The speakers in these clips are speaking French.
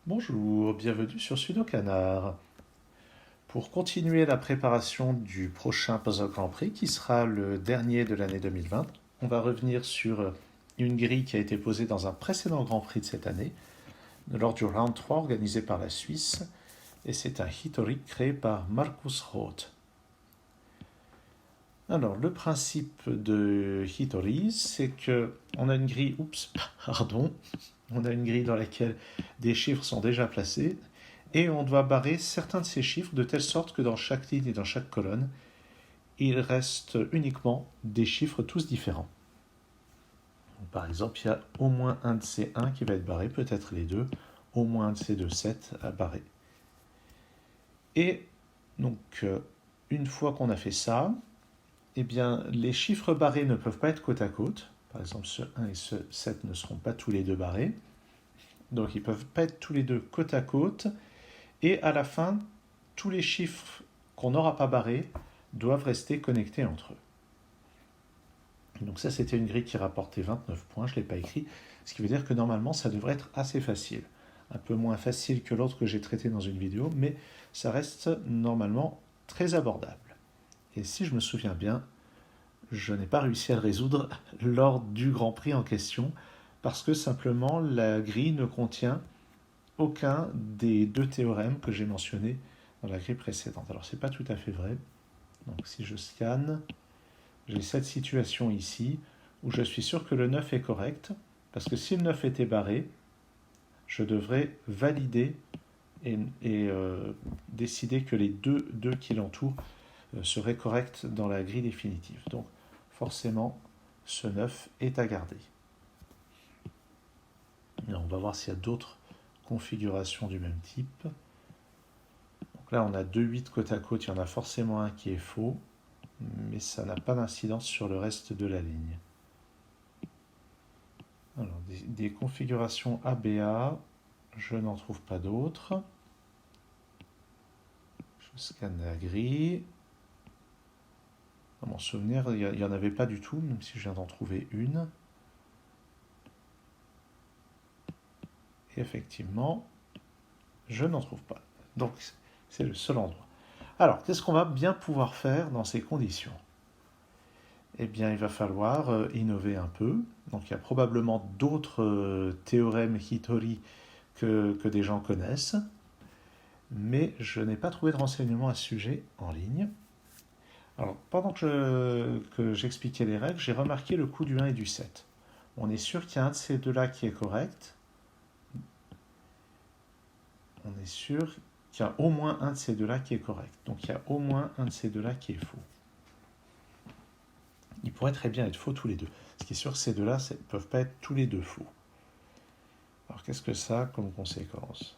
Bonjour, bienvenue sur Sudokanar. Pour continuer la préparation du prochain Puzzle Grand Prix, qui sera le dernier de l'année 2020, on va revenir sur une grille qui a été posée dans un précédent Grand Prix de cette année, lors du round 3 organisé par la Suisse, et c'est un Hitori créé par Markus Roth. Alors, le principe de Hitori, c'est que on a une grille, on a une grille dans laquelle des chiffres sont déjà placés, et on doit barrer certains de ces chiffres de telle sorte que dans chaque ligne et dans chaque colonne, il reste uniquement des chiffres tous différents. Donc, par exemple, il y a au moins un de ces 1 qui va être barré, peut-être les deux, au moins un de ces deux 7 à barrer. Et donc, une fois qu'on a fait ça, eh bien, les chiffres barrés ne peuvent pas être côte à côte. Par exemple, ce 1 et ce 7 ne seront pas tous les deux barrés. Donc, ils ne peuvent pas être tous les deux côte à côte. Et à la fin, tous les chiffres qu'on n'aura pas barrés doivent rester connectés entre eux. Donc ça, c'était une grille qui rapportait 29 points, je ne l'ai pas écrit, ce qui veut dire que normalement, ça devrait être assez facile. Un peu moins facile que l'autre que j'ai traité dans une vidéo, mais ça reste normalement très abordable. Et si je me souviens bien, je n'ai pas réussi à le résoudre lors du Grand Prix en question, parce que simplement la grille ne contient aucun des deux théorèmes que j'ai mentionnés dans la grille précédente. Alors c'est pas tout à fait vrai. Donc si je scanne, j'ai cette situation ici où je suis sûr que le 9 est correct, parce que si le 9 était barré, je devrais valider et décider que les deux qui l'entourent seraient corrects dans la grille définitive. Donc forcément, ce 9 est à garder. Alors, on va voir s'il y a d'autres configurations du même type. Donc là, on a deux 8 côte à côte, il y en a forcément un qui est faux, mais ça n'a pas d'incidence sur le reste de la ligne. Alors, des configurations ABA, je n'en trouve pas d'autres. Je scanne la grille. Dans mon souvenir, il n'y en avait pas du tout, même si je viens d'en trouver une. Et effectivement, je n'en trouve pas. Donc, c'est le seul endroit. Alors, qu'est-ce qu'on va bien pouvoir faire dans ces conditions? Eh bien, il va falloir innover un peu. Donc, il y a probablement d'autres théorèmes Hitori que des gens connaissent, mais je n'ai pas trouvé de renseignements à ce sujet en ligne. Alors, pendant que j'expliquais les règles, j'ai remarqué le coup du 1 et du 7. On est sûr qu'il y a un de ces deux-là qui est correct. On est sûr qu'il y a au moins un de ces deux-là qui est correct. Donc, il y a au moins un de ces deux-là qui est faux. Ils pourraient très bien être faux tous les deux. Ce qui est sûr, ces deux-là ne peuvent pas être tous les deux faux. Alors, qu'est-ce que ça a comme conséquence?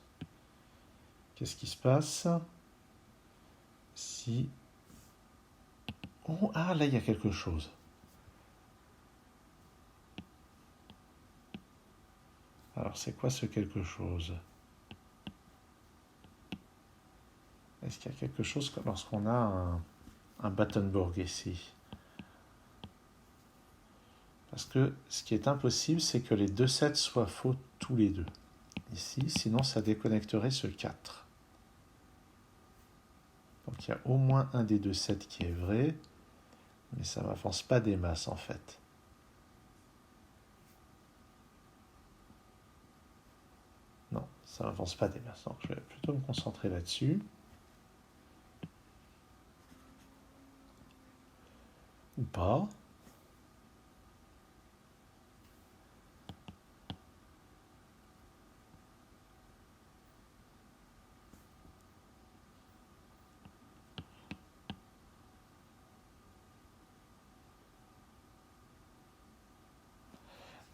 Qu'est-ce qui se passe si... Oh, ah, là, il y a quelque chose. Alors, c'est quoi ce quelque chose? Est-ce qu'il y a quelque chose lorsqu'on a un Battenberg ici? Parce que ce qui est impossible, c'est que les deux sets soient faux tous les deux. Ici, sinon ça déconnecterait ce 4. Donc il y a au moins un des deux sets qui est vrai, mais ça ne m'avance pas des masses en fait. Non, ça ne m'avance pas des masses. Donc je vais plutôt me concentrer là-dessus. Ou pas.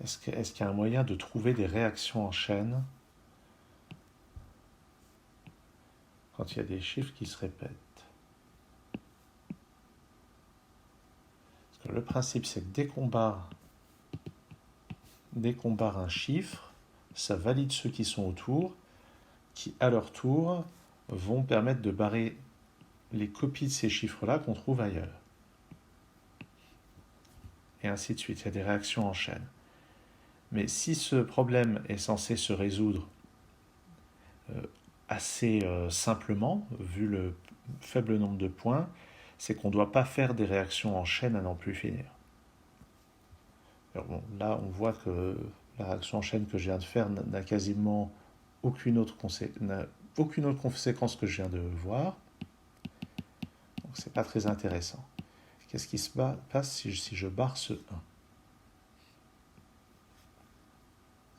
Est-ce qu'il y a un moyen de trouver des réactions en chaîne quand il y a des chiffres qui se répètent? Parce que le principe, c'est que dès qu'on barre un chiffre, ça valide ceux qui sont autour, qui à leur tour vont permettre de barrer les copies de ces chiffres-là qu'on trouve ailleurs. Et ainsi de suite, il y a des réactions en chaîne. Mais si ce problème est censé se résoudre assez simplement, vu le faible nombre de points, c'est qu'on ne doit pas faire des réactions en chaîne à n'en plus finir. Alors bon, là, on voit que la réaction en chaîne que je viens de faire n'a quasiment aucune autre conséquence que je viens de voir. Donc, c'est pas très intéressant. Qu'est-ce qui se passe si je barre ce 1?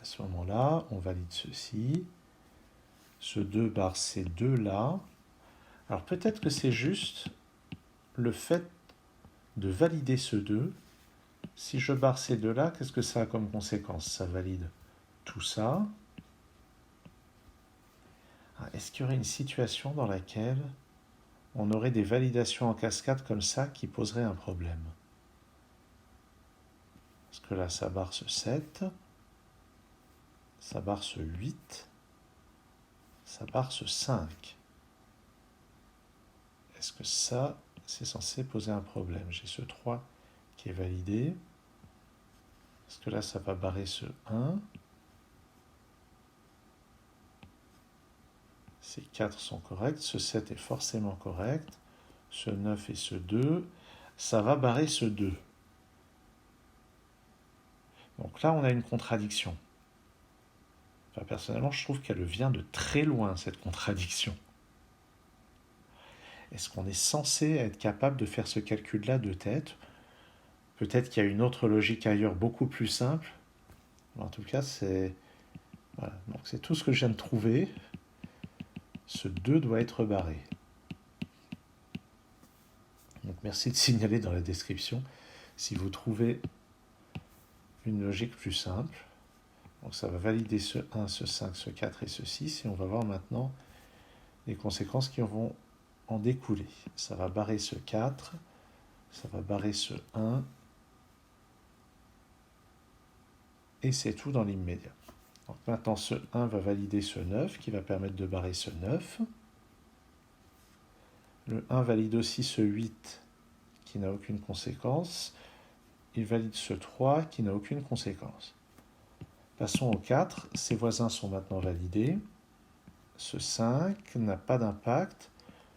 À ce moment-là, on valide ceci. Ce 2 barre ces deux-là. Alors peut-être que c'est juste le fait de valider ce 2. Si je barre ces deux-là, qu'est-ce que ça a comme conséquence? Ça valide tout ça. Est-ce qu'il y aurait une situation dans laquelle on aurait des validations en cascade comme ça qui poseraient un problème? Parce que là, ça barre ce 7, ça barre ce 8, ça barre ce 5. Est-ce que ça, c'est censé poser un problème? J'ai ce 3 qui est validé. Est-ce que là, ça va barrer ce 1? Ces 4 sont corrects. Ce 7 est forcément correct. Ce 9 et ce 2. Ça va barrer ce 2. Donc là, on a une contradiction. Enfin, personnellement, je trouve qu'elle vient de très loin, cette contradiction. Est-ce qu'on est censé être capable de faire ce calcul-là de tête? Peut-être qu'il y a une autre logique ailleurs beaucoup plus simple. En tout cas, c'est voilà. Donc c'est tout ce que je viens de trouver. Ce 2 doit être barré. Donc merci de signaler dans la description si vous trouvez une logique plus simple. Donc ça va valider ce 1, ce 5, ce 4 et ce 6. Et on va voir maintenant les conséquences qui vont en découler. Ça va barrer ce 4, ça va barrer ce 1. Et c'est tout dans l'immédiat. Donc maintenant ce 1 va valider ce 9 qui va permettre de barrer ce 9. Le 1 valide aussi ce 8 qui n'a aucune conséquence. Il valide ce 3 qui n'a aucune conséquence. Passons au 4. Ses voisins sont maintenant validés. Ce 5 n'a pas d'impact.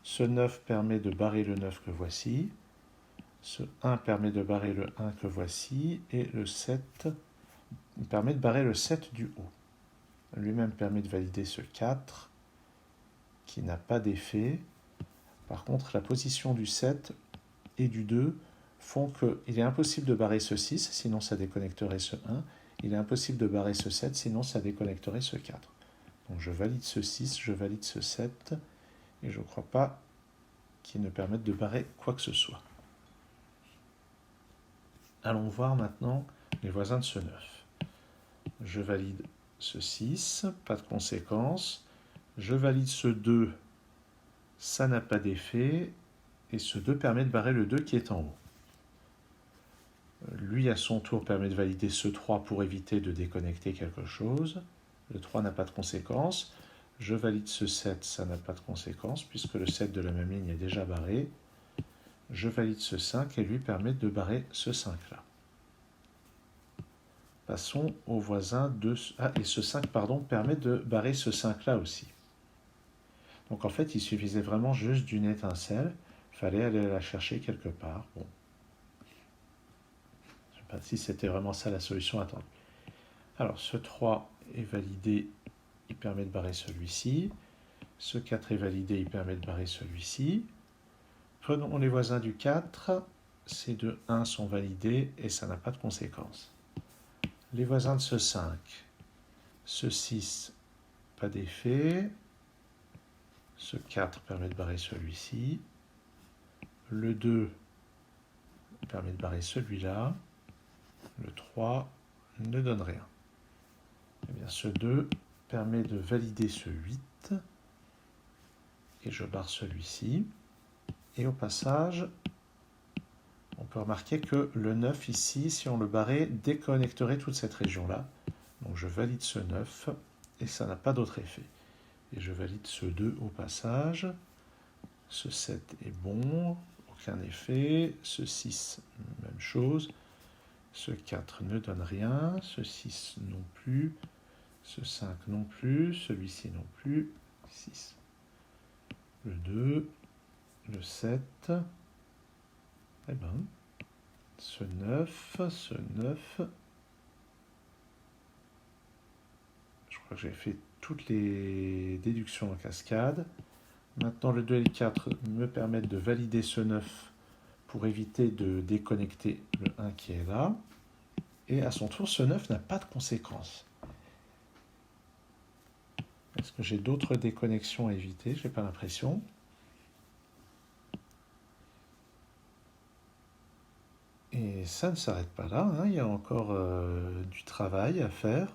Ce 9 permet de barrer le 9 que voici. Ce 1 permet de barrer le 1 que voici. Et le 7 permet de barrer le 7 du haut. Lui-même permet de valider ce 4 qui n'a pas d'effet. Par contre, la position du 7 et du 2 font qu'il est impossible de barrer ce 6, sinon ça déconnecterait ce 1. Il est impossible de barrer ce 7, sinon ça déconnecterait ce 4. Donc je valide ce 6, je valide ce 7, et je ne crois pas qu'il ne permette de barrer quoi que ce soit. Allons voir maintenant les voisins de ce 9. Je valide ce 6, pas de conséquence. Je valide ce 2, ça n'a pas d'effet. Et ce 2 permet de barrer le 2 qui est en haut. Lui, à son tour, permet de valider ce 3 pour éviter de déconnecter quelque chose. Le 3 n'a pas de conséquence. Je valide ce 7, ça n'a pas de conséquence, puisque le 7 de la même ligne est déjà barré. Je valide ce 5 et lui permet de barrer ce 5-là. Passons au voisin de... Ah, et ce 5, pardon, permet de barrer ce 5-là aussi. Donc en fait, il suffisait vraiment juste d'une étincelle. Il fallait aller la chercher quelque part. Bon. Je ne sais pas si c'était vraiment ça la solution attendue. Alors, ce 3 est validé, il permet de barrer celui-ci. Ce 4 est validé, il permet de barrer celui-ci. Prenons les voisins du 4. Ces deux 1 sont validés et ça n'a pas de conséquence. Les voisins de ce 5. Ce 6, pas d'effet. Ce 4 permet de barrer celui-ci. Le 2 permet de barrer celui-là. Le 3 ne donne rien. Eh bien, ce 2 permet de valider ce 8. Et je barre celui-ci. Et au passage, on peut remarquer que le 9 ici, si on le barrait, déconnecterait toute cette région-là. Donc je valide ce 9 et ça n'a pas d'autre effet. Et je valide ce 2 au passage. Ce 7 est bon, aucun effet. Ce 6, même chose. Ce 4 ne donne rien. Ce 6 non plus. Ce 5 non plus. Celui-ci non plus. 6. Le 2, le 7, eh ben, ce 9, je crois que j'ai fait toutes les déductions en cascade. Maintenant, le 2 et le 4 me permettent de valider ce 9 pour éviter de déconnecter le 1 qui est là. Et à son tour, ce 9 n'a pas de conséquences. Est-ce que j'ai d'autres déconnexions à éviter? Je n'ai pas l'impression. Et ça ne s'arrête pas là, hein. Il y a encore du travail à faire.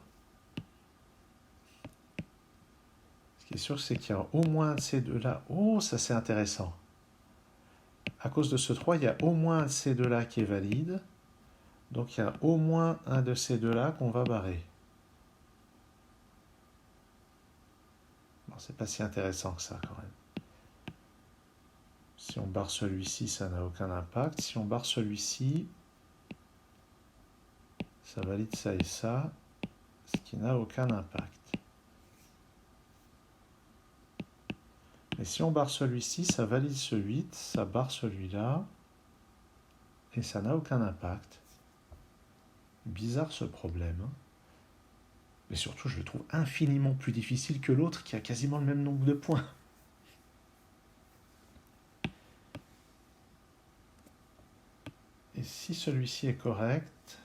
Ce qui est sûr, c'est qu'il y a au moins un de ces deux-là. Oh, ça c'est intéressant. À cause de ce 3, il y a au moins un de ces deux-là qui est valide. Donc il y a au moins un de ces deux-là qu'on va barrer. Bon, c'est pas si intéressant que ça quand même. Si on barre celui-ci, ça n'a aucun impact. Si on barre celui-ci, ça valide ça et ça, ce qui n'a aucun impact. Et si on barre celui-ci, ça valide ce 8, ça barre celui-là, et ça n'a aucun impact. Bizarre ce problème. Mais surtout, je le trouve infiniment plus difficile que l'autre qui a quasiment le même nombre de points. Et si celui-ci est correct,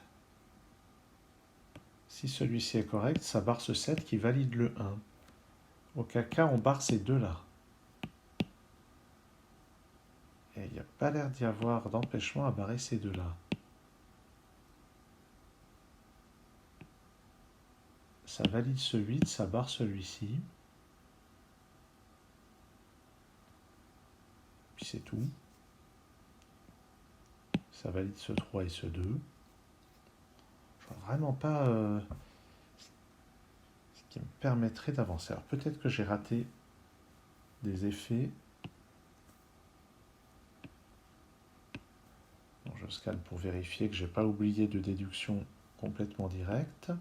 ça barre ce 7 qui valide le 1. Auquel cas, on barre ces deux-là. Et il n'y a pas l'air d'y avoir d'empêchement à barrer ces deux-là. Ça valide ce 8, ça barre celui-ci. Puis c'est tout. Ça valide ce 3 et ce 2. Je vois vraiment pas ce qui me permettrait d'avancer. Alors peut-être que j'ai raté des effets. Bon, je scanne pour vérifier que je n'ai pas oublié de déduction complètement directe.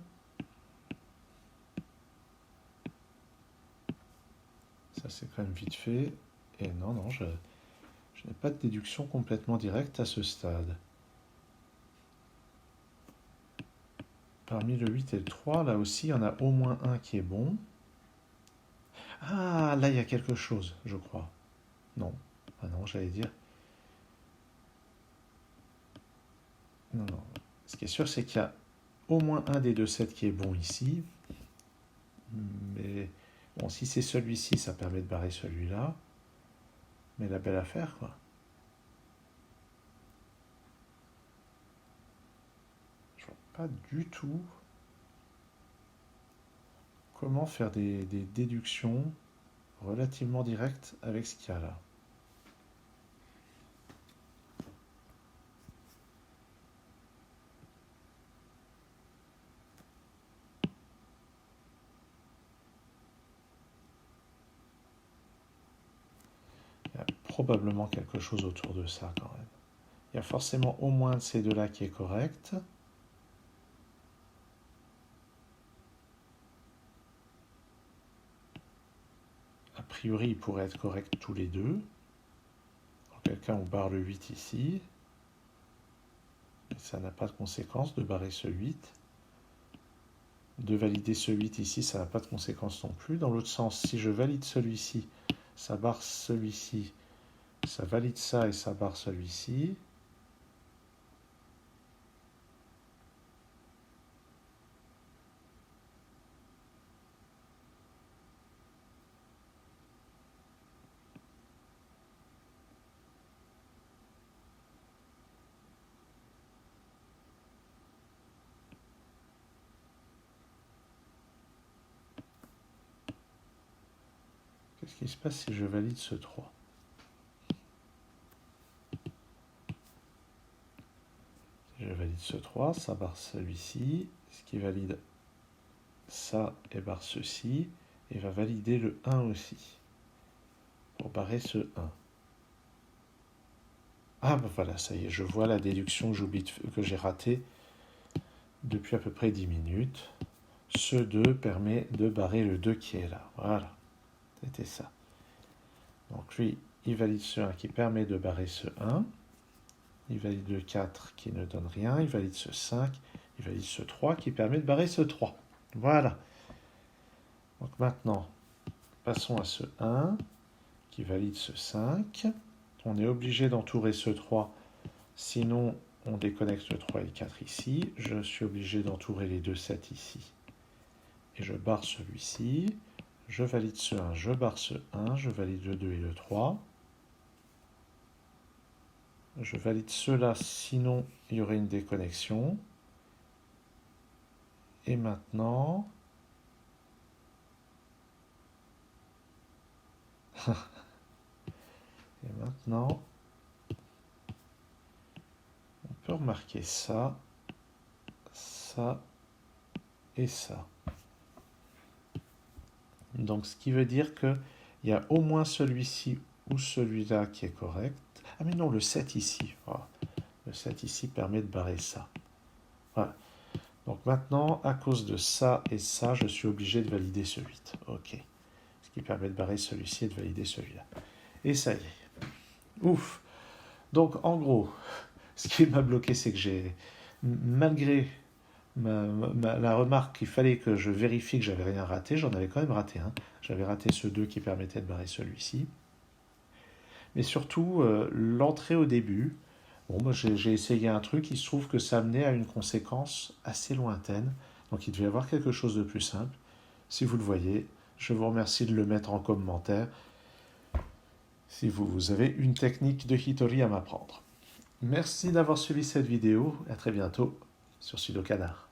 Ça c'est quand même vite fait. Et non, je n'ai pas de déduction complètement directe à ce stade. Parmi le 8 et le 3, là aussi, il y en a au moins un qui est bon. Ah, là, il y a quelque chose, je crois. Non. Ah non, j'allais dire. Non. Ce qui est sûr, c'est qu'il y a au moins un des deux sets qui est bon ici. Mais bon, si c'est celui-ci, ça permet de barrer celui-là. Mais la belle affaire, quoi. Je vois pas du tout comment faire des déductions relativement directes avec ce qu'il y a là. Il y a probablement quelque chose autour de ça quand même. Il y a forcément au moins de ces deux-là qui est correct. A priori, ils pourraient être corrects tous les deux. En quel cas, on barre le 8 ici. Et ça n'a pas de conséquence de barrer ce 8. De valider ce 8 ici, ça n'a pas de conséquence non plus. Dans l'autre sens, si je valide celui-ci, ça barre celui-ci, ça valide ça et ça barre celui-ci. Qu'est-ce qui se passe si je valide ce 3? Si je valide ce 3, ça barre celui-ci, ce qui valide ça et barre ceci, et va valider le 1 aussi, pour barrer ce 1. Ah ben voilà, ça y est, je vois la déduction que j'ai ratée depuis à peu près 10 minutes. Ce 2 permet de barrer le 2 qui est là, voilà. C'était ça. Donc lui, il valide ce 1 qui permet de barrer ce 1. Il valide le 4 qui ne donne rien. Il valide ce 5. Il valide ce 3 qui permet de barrer ce 3. Voilà. Donc maintenant, passons à ce 1 qui valide ce 5. On est obligé d'entourer ce 3, sinon on déconnecte le 3 et le 4 ici. Je suis obligé d'entourer les deux 7 ici. Et je barre celui-ci. Je valide ce 1, je barre ce 1, je valide le 2 et le 3. Je valide ceux-là, sinon il y aurait une déconnexion. Et maintenant... Et maintenant, on peut remarquer ça, ça et ça. Donc, ce qui veut dire qu'il y a au moins celui-ci ou celui-là qui est correct. Ah mais non, le 7 ici. Voilà. Le 7 ici permet de barrer ça. Voilà. Donc maintenant, à cause de ça et ça, je suis obligé de valider ce 8. Ok. Ce qui permet de barrer celui-ci et de valider celui-là. Et ça y est. Ouf. Donc en gros, ce qui m'a bloqué, c'est que j'ai, malgré la remarque qu'il fallait que je vérifie que j'avais rien raté, j'en avais quand même raté un. J'avais raté ce 2 qui permettait de barrer celui-ci. Mais surtout, l'entrée au début, bon, moi j'ai essayé un truc, il se trouve que ça amenait à une conséquence assez lointaine. Donc il devait y avoir quelque chose de plus simple. Si vous le voyez, je vous remercie de le mettre en commentaire si vous avez une technique de Hitori à m'apprendre. Merci d'avoir suivi cette vidéo. À très bientôt sur Sudokanar.